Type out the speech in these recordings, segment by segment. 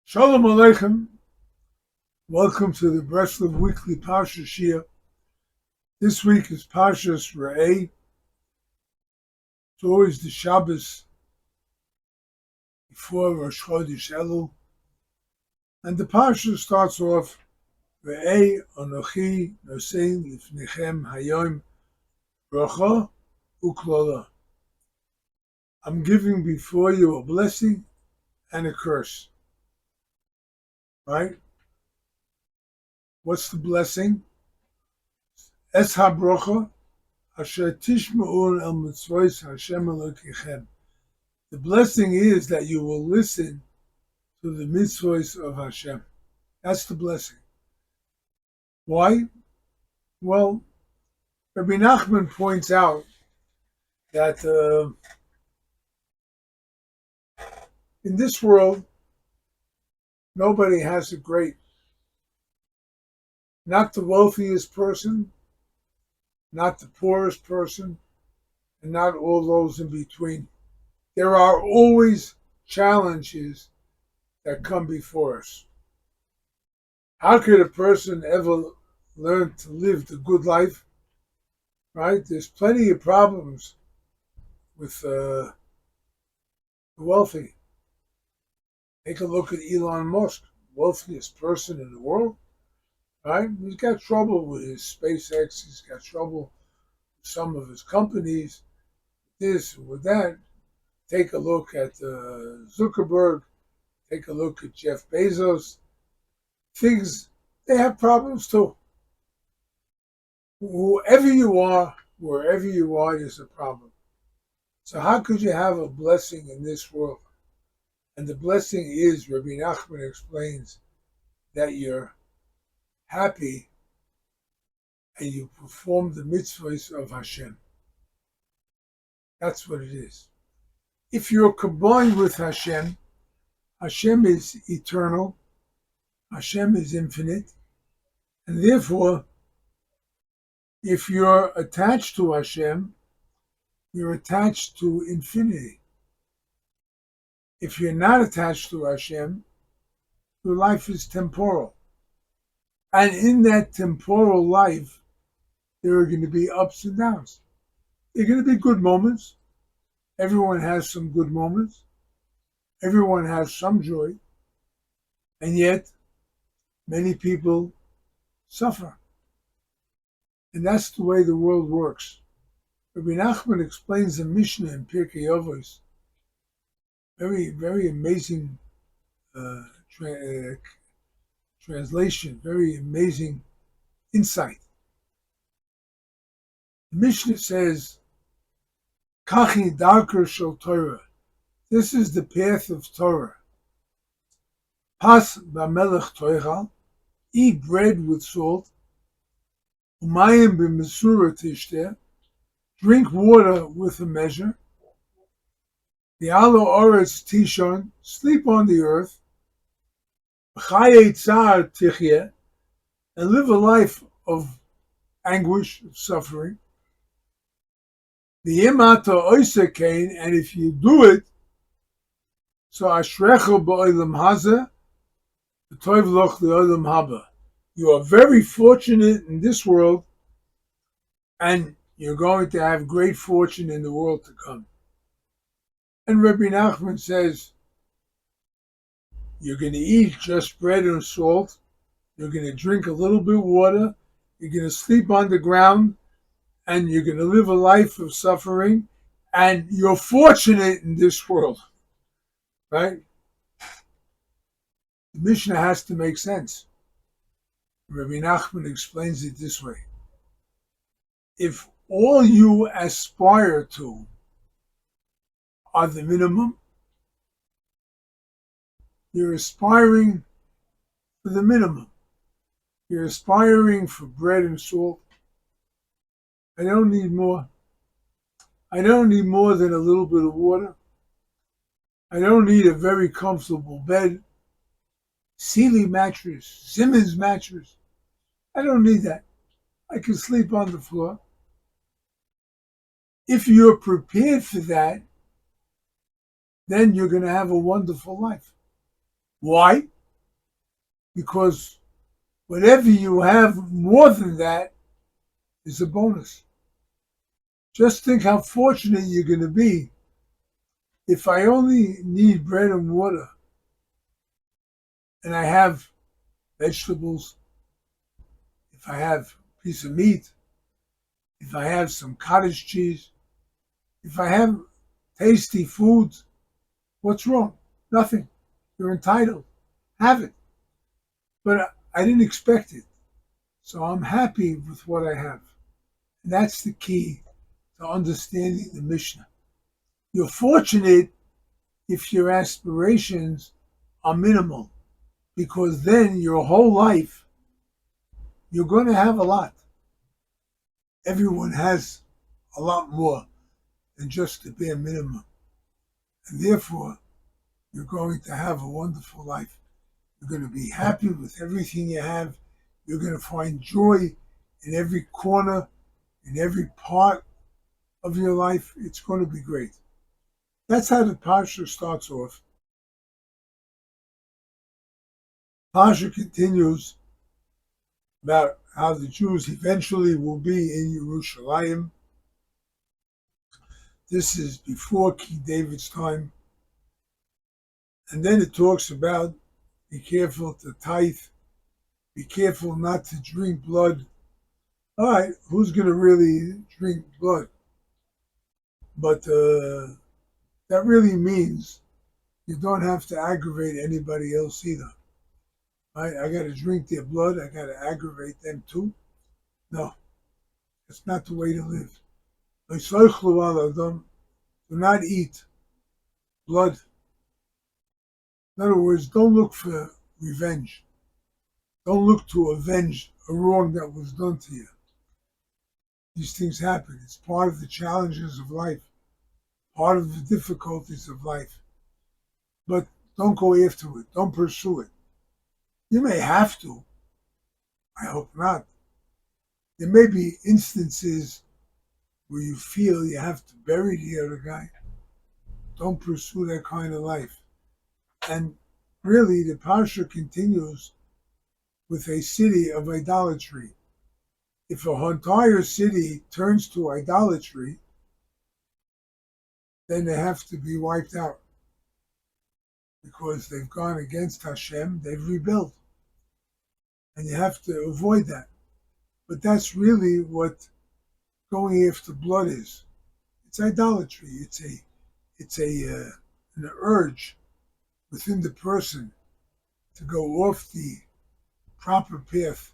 Shalom Aleichem. Welcome to the Breslov Weekly Parshas Shia. This week is Parshas Re'eh. It's always the Shabbos before Rosh Chodesh Elul. And the Parsha starts off, Re'eh Anochi Nosein Lifnechem Hayom Bracha Uklola. I'm giving before you a blessing and a curse. Right? What's the blessing? Es ha-brocha asher tishma'un el mitzvos Hashem Elokechem. The blessing is that you will listen to the mitzvos of Hashem. That's the blessing. Why? Well, Rabbi Nachman points out that in this world, nobody has it great. Not the wealthiest person, not the poorest person, and not all those in between. There are always challenges that come before us. How could a person ever learn to live the good life? Right? There's plenty of problems with the wealthy. Take a look at Elon Musk, wealthiest person in the world. Right? He's got trouble with his SpaceX. He's got trouble with some of his companies, this and with that. Take a look at Zuckerberg. Take a look at Jeff Bezos. Things, they have problems too. Whoever you are, wherever you are, there's a problem. So how could you have a blessing in this world? And the blessing is, Rabbi Nachman explains, that you're happy and you perform the mitzvahs of Hashem. That's what it is. If you're combined with Hashem, Hashem is eternal, Hashem is infinite, and therefore, if you're attached to Hashem, you're attached to infinity. If you're not attached to Hashem, your life is temporal. And in that temporal life, there are going to be ups and downs. There are going to be good moments. Everyone has some good moments. Everyone has some joy. And yet, many people suffer. And that's the way the world works. Rabbi Nachman explains the Mishnah in Pirkei Avos. Very, very amazing translation, very amazing insight. The Mishnah says, Kachi darker shel Torah. This is the path of Torah. Pas b'melech toichal. Eat bread with salt. Umayim b'mesura tishteh. Drink water with a measure. V'alo oretz tishon. Sleep on the earth. Chaye tzar tichye. And live a life of anguish, of suffering. The imata oise kain, and if you do it, so ashrecha ba'olam hazeh, v'toiv loch le'olam haba. You are very fortunate in this world, and you're going to have great fortune in the world to come. And Rabbi Nachman says, you're going to eat just bread and salt, you're going to drink a little bit of water, you're going to sleep on the ground, and you're going to live a life of suffering, and you're fortunate in this world, right? The Mishnah has to make sense. Rabbi Nachman explains it this way. If all you aspire to are the minimum, you're aspiring for the minimum. You're aspiring for bread and salt. I don't need more. I don't need more than a little bit of water. I don't need a very comfortable bed. Sealy mattress, Simmons mattress. I don't need that. I can sleep on the floor. If you're prepared for that, then you're going to have a wonderful life. Why? because whatever you have more than that is a bonus. Just think how fortunate you're going to be if I only need bread and water and I have vegetables, if I have a piece of meat, if I have some cottage cheese, if I have tasty foods, what's wrong? Nothing. You're entitled. Have it. But I didn't expect it. So I'm happy with what I have. And that's the key to understanding the Mishnah. You're fortunate if your aspirations are minimal, because then your whole life, you're going to have a lot. Everyone has a lot more than just the bare minimum. And therefore, you're going to have a wonderful life. You're going to be happy with everything you have. You're going to find joy in every corner, in every part of your life. It's going to be great. That's how the Parsha starts off. Parsha continues about how the Jews eventually will be in Yerushalayim. This is before King David's time. And then it talks about be careful to tithe, be careful not to drink blood. All right, who's going to really drink blood? But that really means you don't have to aggravate anybody else either. Right? I got to drink their blood. I got to aggravate them too. No, that's not the way to live. Do not eat blood. In other words, don't look for revenge. Don't look to avenge a wrong that was done to you. These things happen. It's part of the challenges of life, part of the difficulties of life. But don't go after it. Don't pursue it. You may have to. I hope not. There may be instances where you feel you have to bury the other guy. Don't pursue that kind of life. And really, the Parsha continues with a city of idolatry. If a entire city turns to idolatry, then they have to be wiped out because they've gone against Hashem, they've rebelled. And you have to avoid that. But that's really what going after blood is. It's idolatry. It's an urge within the person to go off the proper path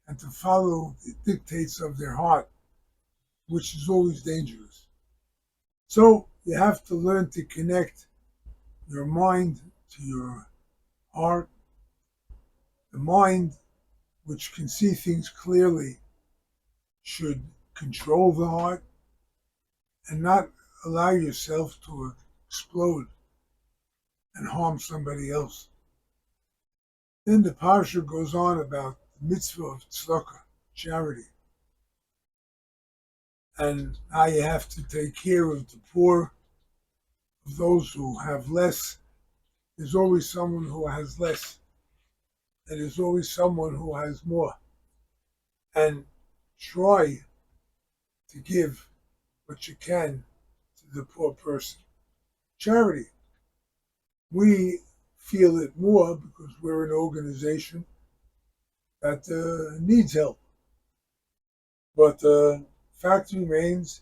and to follow the dictates of their heart, which is always dangerous. So you have to learn to connect your mind to your heart. The mind, which can see things clearly, should control the heart and not allow yourself to explode and harm somebody else. Then the Parsha goes on about the mitzvah of tzedakah, charity, and how you have to take care of the poor, of those who have less. There's always someone who has less, and there's always someone who has more. And try to give what you can to the poor person. Charity. We feel it more because we're an organization that needs help. But the fact remains,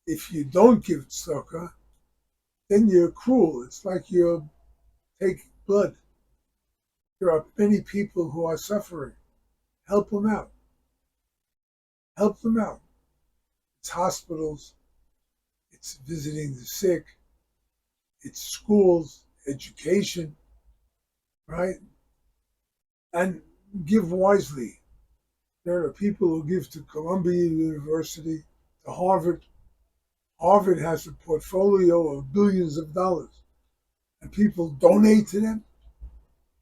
if you don't give tzedakah, then you're cruel. It's like you take blood. There are many people who are suffering. Help them out. Help them out. It's hospitals. It's visiting the sick. It's schools, education, right? And give wisely. There are people who give to Columbia University, to Harvard. Harvard has a portfolio of billions of dollars, and people donate to them.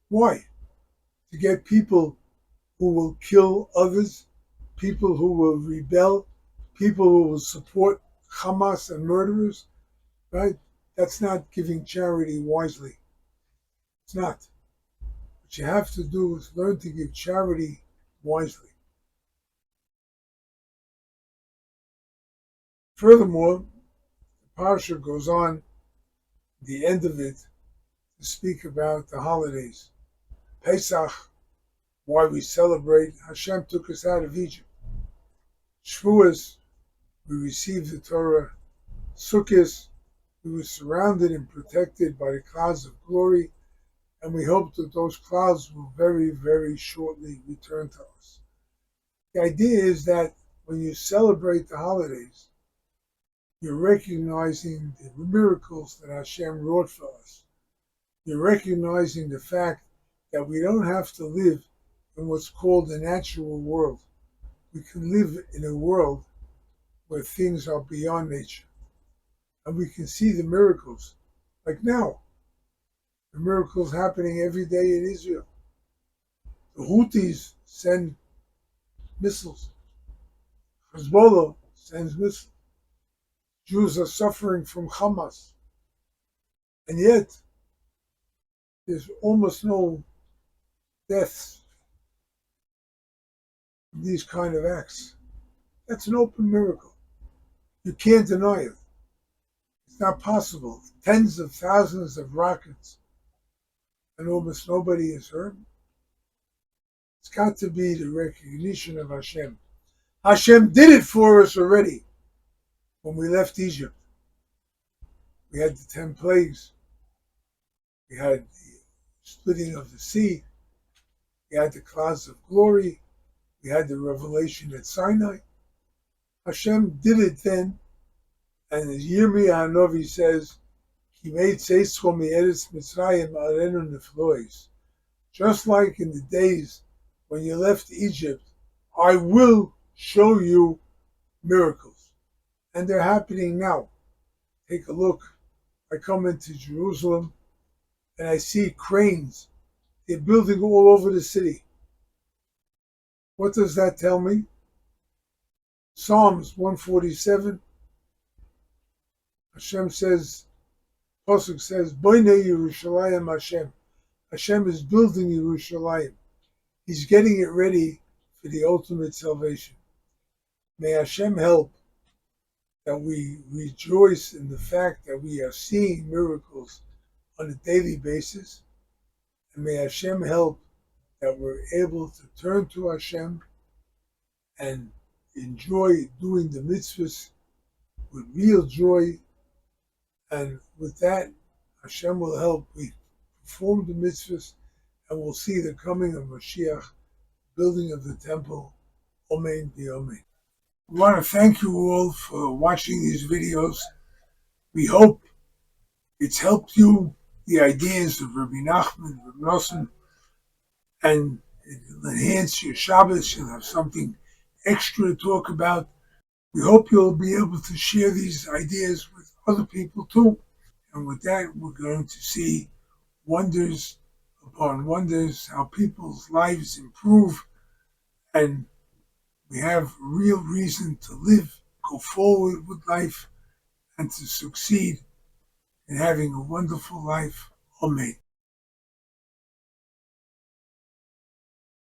Why? To get people who will kill others, people who will rebel, people who will support Hamas and murderers, right? That's not giving charity wisely. It's not. What you have to do is learn to give charity wisely. Furthermore, the Parsha goes on, the end of it, to speak about the holidays. Pesach, why we celebrate, Hashem took us out of Egypt. Shavuos, we received the Torah. Sukkot, we were surrounded and protected by the clouds of glory, and we hope that those clouds will very, very shortly return to us. The idea is that when you celebrate the holidays, you're recognizing the miracles that Hashem wrought for us. You're recognizing the fact that we don't have to live in what's called the natural world. We can live in a world where things are beyond nature. And we can see the miracles. Like now, the miracles happening every day in Israel. The Houthis send missiles. Hezbollah sends missiles. Jews are suffering from Hamas. And yet, there's almost no deaths from these kind of acts. That's an open miracle. You can't deny it. It's not possible. Tens of thousands of rockets and almost nobody is hurt. It's got to be the recognition of Hashem. Hashem did it for us already when we left Egypt. We had the 10 plagues. We had the splitting of the sea. We had the clouds of glory. We had the revelation at Sinai. Hashem did it then. And as Yirmiyah Hanavi says, He made Seischo Me'eretz Mitzrayim Arenu Neflois. Just like in the days when you left Egypt, I will show you miracles. And they're happening now. Take a look. I come into Jerusalem and I see cranes. They're building all over the city. What does that tell me? Psalms 147. Hashem says, Pasuk says, Boinei Yerushalayim Hashem. Hashem is building Yerushalayim. He's getting it ready for the ultimate salvation. May Hashem help that we rejoice in the fact that we are seeing miracles on a daily basis. And may Hashem help that we're able to turn to Hashem and enjoy doing the mitzvahs with real joy. And with that, Hashem will help. We perform the mitzvahs and we'll see the coming of Mashiach, building of the temple. Amen. Amen. We want to thank you all for watching these videos. We hope it's helped you, the ideas of Rabbi Nachman, Rabbi Nosson, and it'll enhance your Shabbos. You'll have something extra to talk about. We hope you'll be able to share these ideas with other people too. And with that, we're going to see wonders upon wonders, how people's lives improve, and we have real reason to live, go forward with life, and to succeed in having a wonderful life. Amen.